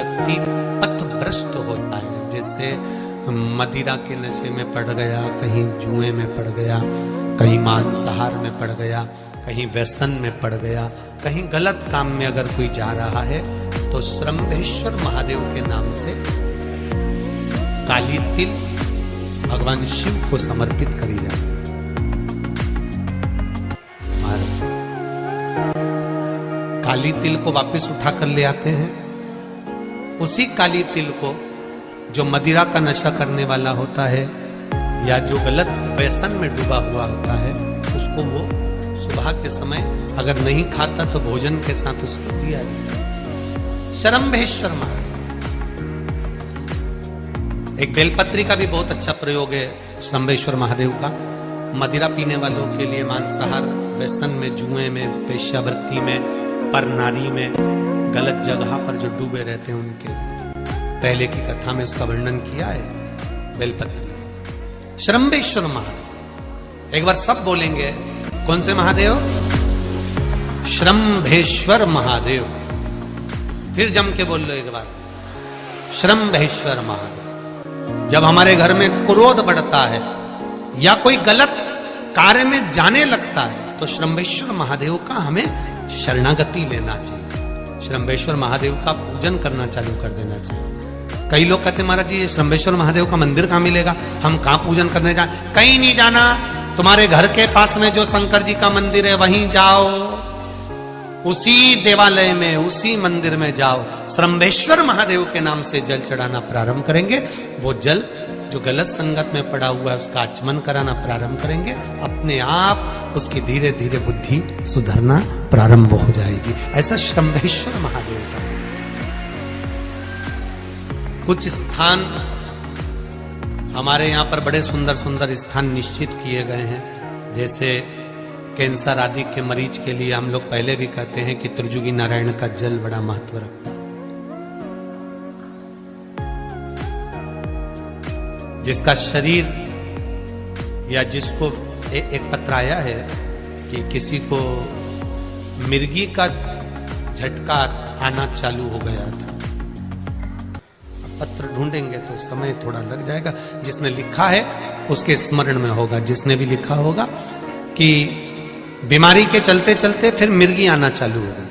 व्यक्ति पथभ्रष्ट होता है। जैसे मदिरा के नशे में पड़ गया, कहीं जुए में पड़ गया, कहीं मांसाहार में पड़ गया, कहीं व्यसन में पड़ गया, कहीं गलत काम में अगर कोई जा रहा है तो श्रम्भेश्वर महादेव के नाम से काली तिल भगवान शिव को समर्पित करी जाती है। काली तिल को वापस उठा कर ले आते हैं। उसी काली तिल को जो मदिरा का नशा करने वाला होता है या जो गलत व्यसन में डूबा हुआ होता है, उसको वो सुबह के समय अगर नहीं खाता तो भोजन के साथ उसको दिया जाए। श्रम्भेश्वर महादेव। एक बेलपत्री का भी बहुत अच्छा प्रयोग है श्रम्भेश्वर महादेव का। मदिरा पीने वालों के लिए, मांसाहार, व्यसन में, जुए में, वेश्यावृत्ति में, पर नारी में, गलत जगह पर जो डूबे रहते हैं उनके लिए पहले की कथा में उसका वर्णन किया है। बेलपत्री श्रम्भेश्वर महादेव। एक बार सब बोलेंगे, कौन से महादेव? श्रम्भेश्वर महादेव। फिर जम के बोल लो एक बार, श्रम्भेश्वर महादेव। जब हमारे घर में क्रोध बढ़ता है या कोई गलत कार्य में जाने लगता है तो श्रम्भेश्वर महादेव का हमें शरणागति लेना चाहिए। श्रम्भेश्वर महादेव का पूजन करना चालू कर देना चाहिए। कई लोग कहते महाराज जी, ये श्रम्भेश्वर महादेव का मंदिर कहाँ मिलेगा, हम कहाँ पूजन करने जाए? कहीं नहीं जाना, तुम्हारे घर के पास में जो शंकर जी का मंदिर है वहीं जाओ, उसी देवालय में, उसी मंदिर में जाओ। श्रम्भेश्वर महादेव के नाम से जल चढ़ाना प्रारंभ करेंगे। वो जल जो गलत संगत में पड़ा हुआ है उसका आचमन कराना प्रारंभ करेंगे। अपने आप उसकी धीरे धीरे बुद्धि सुधरना प्रारंभ हो जाएगी। ऐसा श्रम्भेश्वर महादेव का। कुछ स्थान हमारे यहाँ पर बड़े सुंदर सुंदर स्थान निश्चित किए गए हैं। जैसे कैंसर आदि के मरीज के लिए हम लोग पहले भी कहते हैं कि त्रिजुगी नारायण का जल बड़ा महत्व रखता है। जिसका शरीर या जिसको एक पत्र आया है कि किसी को मिर्गी का झटका आना चालू हो गया था। पत्र ढूंढेंगे तो समय थोड़ा लग जाएगा। जिसने लिखा है उसके स्मरण में होगा। जिसने भी लिखा होगा कि बीमारी के चलते चलते फिर मिर्गी आना चालू हो गई।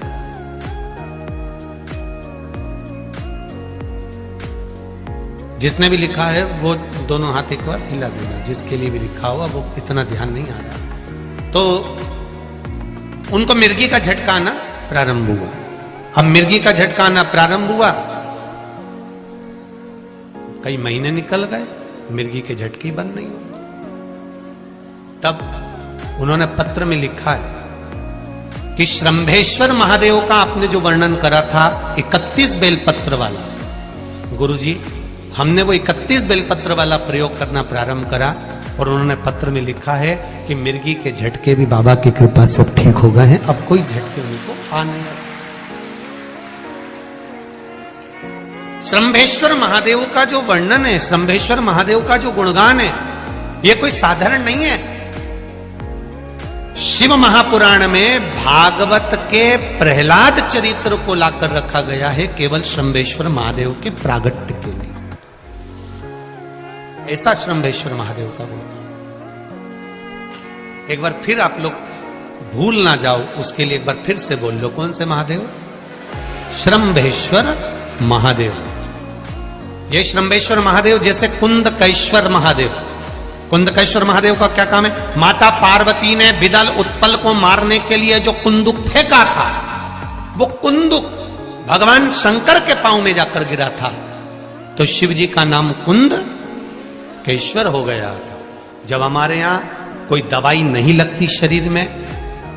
जिसने भी लिखा है वो दोनों हाथ एक बार हिला देना। जिसके लिए भी लिखा हुआ वो इतना ध्यान नहीं आ रहा। तो उनको मिर्गी का झटका आना प्रारंभ हुआ। अब मिर्गी का झटका आना प्रारंभ हुआ, कई महीने निकल गए, मिर्गी के झटके ही बंद नहीं हुए। तब उन्होंने पत्र में लिखा है कि श्रम्भेश्वर महादेव का आपने जो वर्णन करा था 31 बेलपत्र वाला, गुरुजी हमने वो 31 बेलपत्र वाला प्रयोग करना प्रारंभ करा। और उन्होंने पत्र में लिखा है कि मिर्गी के झटके भी बाबा की कृपा से ठीक हो गए हैं। अब कोई झटके उनको आ नहीं रहा। श्रम्भेश्वर महादेव का जो वर्णन है, श्रम्भेश्वर महादेव का जो गुणगान है, ये कोई साधारण नहीं है। शिव महापुराण में भागवत के प्रहलाद चरित्र को लाकर रखा गया है केवल श्रम्भेश्वर महादेव के प्रागट्य के लिए। ऐसा श्रम्भेश्वर महादेव का गुणगान। एक बार फिर आप लोग भूल ना जाओ, उसके लिए एक बार फिर से बोल लो, कौन से महादेव? श्रम्भेश्वर महादेव। ये श्रम्भेश्वर महादेव जैसे कुंदकेश्वर महादेव। कुंदकेश्वर महादेव का क्या काम है? माता पार्वती ने बिदल उत्पल को मारने के लिए जो कुंदुक फेंका था, वो कुंदुक भगवान शंकर के पांव में जाकर गिरा था। तो शिव जी का नाम कुंदकेश्वर हो गया था। जब हमारे यहाँ कोई दवाई नहीं लगती शरीर में,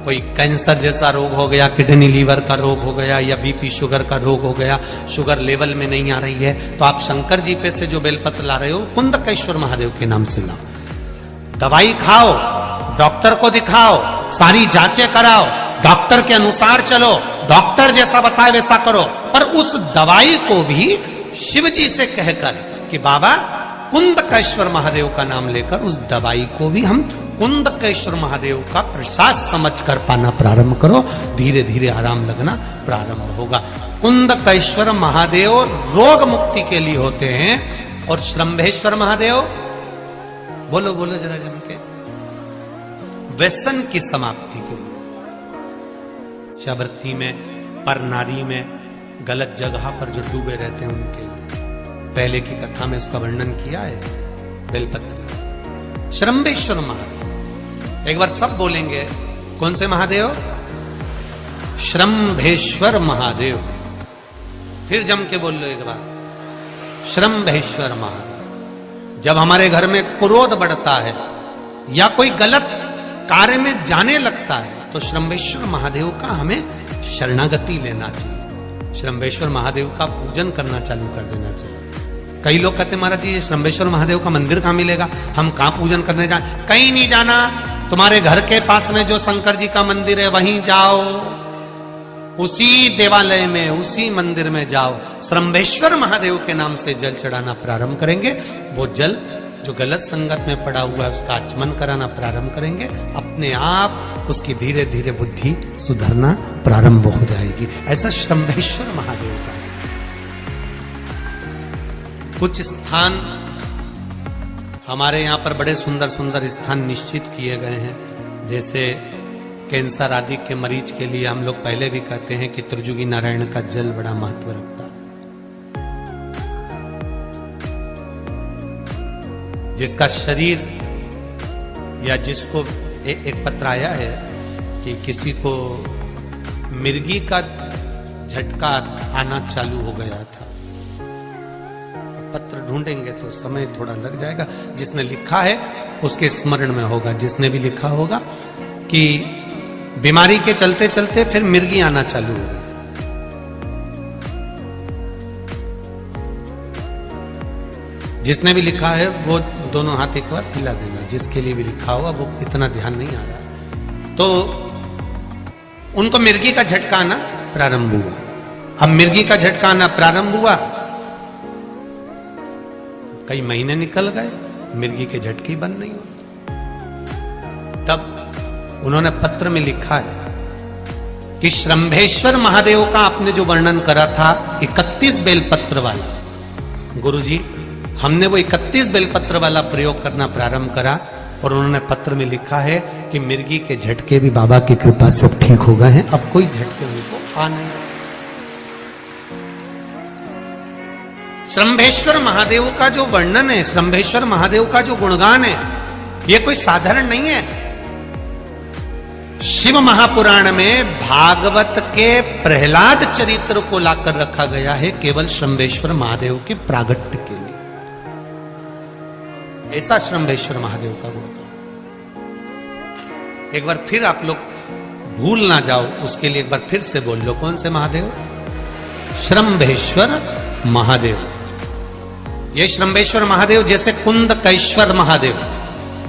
कोई कैंसर जैसा रोग हो गया, किडनी लीवर का रोग हो गया या बीपी शुगर का रोग हो गया, शुगर लेवल में नहीं आ रही है, तो आप शंकर जी पे से जो बेलपत्र ला रहे हो कुंदकेश्वर महादेव के नाम से लाओ। दवाई खाओ, डॉक्टर को दिखाओ, सारी जांचें कराओ, डॉक्टर के अनुसार चलो, डॉक्टर जैसा बताए वैसा करो। पर उस दवाई को भी शिव जी से कहकर कि बाबा कुंदकेश्वर महादेव का नाम लेकर उस दवाई को भी हम कुंदकेश्वर महादेव का प्रसाद समझकर पाना प्रारंभ करो, धीरे धीरे आराम लगना प्रारंभ होगा। कुंदकेश्वर महादेव रोग मुक्ति के लिए होते हैं और श्रंभेश्वर महादेव, बोलो बोलो जरा जम के, व्यसन की समाप्ति के लिए। शबरती में, पर नारी में, गलत जगह पर जो डूबे रहते हैं उनके लिए पहले की कथा में उसका वर्णन किया है बेलपत्र। श्रंभेश्वर महादेव, एक बार सब बोलेंगे, कौन से महादेव? श्रंभेश्वर महादेव। फिर जम के बोल लो एक बार, श्रंभेश्वर महादेव। जब हमारे घर में क्रोध बढ़ता है या कोई गलत कार्य में जाने लगता है तो श्रंभेश्वर महादेव का हमें शरणागति लेना चाहिए, श्रंभेश्वर महादेव का पूजन करना चालू कर देना चाहिए। कई लोग कहते महाराज जी श्रंभेश्वर महादेव का मंदिर कहाँ मिलेगा, हम कहाँ पूजन करने जाए? कहीं नहीं जाना, तुम्हारे घर के पास में जो शंकर जी का मंदिर है वहीं जाओ, उसी देवालय में, उसी मंदिर में जाओ, श्रंभेश्वर महादेव के नाम से जल चढ़ाना प्रारंभ करेंगे। वो जल जो गलत संगत में पड़ा हुआ है उसका आचमन कराना प्रारंभ करेंगे, अपने आप उसकी धीरे धीरे बुद्धि सुधरना प्रारंभ हो जाएगी। ऐसा श्रंभेश्वर महादेव का। कुछ स्थान हमारे यहाँ पर बड़े सुंदर सुंदर स्थान निश्चित किए गए हैं, जैसे कैंसर आदि के मरीज के लिए हम लोग पहले भी कहते हैं कि त्रिजुगी नारायण का जल बड़ा महत्व रखता है। जिसका शरीर या जिसको एक पत्र आया है कि किसी को मिर्गी का झटका आना चालू हो गया था। पत्र ढूंढेंगे तो समय थोड़ा लग जाएगा, जिसने लिखा है उसके स्मरण में होगा। जिसने भी लिखा होगा कि बीमारी के चलते चलते फिर मिर्गी आना चालू हो गई। जिसने भी लिखा है वो दोनों हाथ एक बार हिला देना, जिसके लिए भी लिखा हुआ वो इतना ध्यान नहीं आ रहा। तो उनको मिर्गी का झटका आना प्रारंभ हुआ। अब मिर्गी का झटका आना प्रारंभ हुआ, कई महीने निकल गए, मिर्गी के झटके बंद नहीं हुए। तब उन्होंने पत्र में लिखा है कि श्रंभेश्वर महादेव का आपने जो वर्णन करा था 31 बेलपत्र वाला, गुरुजी हमने वो 31 बेलपत्र वाला प्रयोग करना प्रारंभ करा और उन्होंने पत्र में लिखा है कि मिर्गी के झटके भी बाबा की कृपा से ठीक हो गए हैं, अब कोई झटके उनको आ नहीं। श्रंभेश्वर महादेव का जो वर्णन है, श्रंभेश्वर महादेव का जो गुणगान है, ये कोई साधारण नहीं है। शिव महापुराण में भागवत के प्रहलाद चरित्र को लाकर रखा गया है केवल श्रंभेश्वर महादेव के प्रागट्य के लिए। ऐसा श्रंभेश्वर महादेव का गुणगान। एक बार फिर आप लोग भूल ना जाओ, उसके लिए एक बार फिर से बोल लो, कौन से महादेव? श्रंभेश्वर महादेव। ये श्रंभेश्वर महादेव जैसे कुंदकेश्वर महादेव।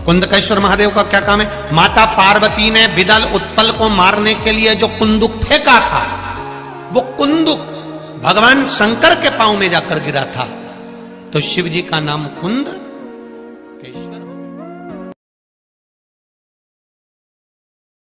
कुंदकेश्वर महादेव का क्या काम है? माता पार्वती ने विदल उत्पल को मारने के लिए जो कुंदुक फेंका था, वो कुंदुक भगवान शंकर के पांव में जाकर गिरा था। तो शिव जी का नाम कुंद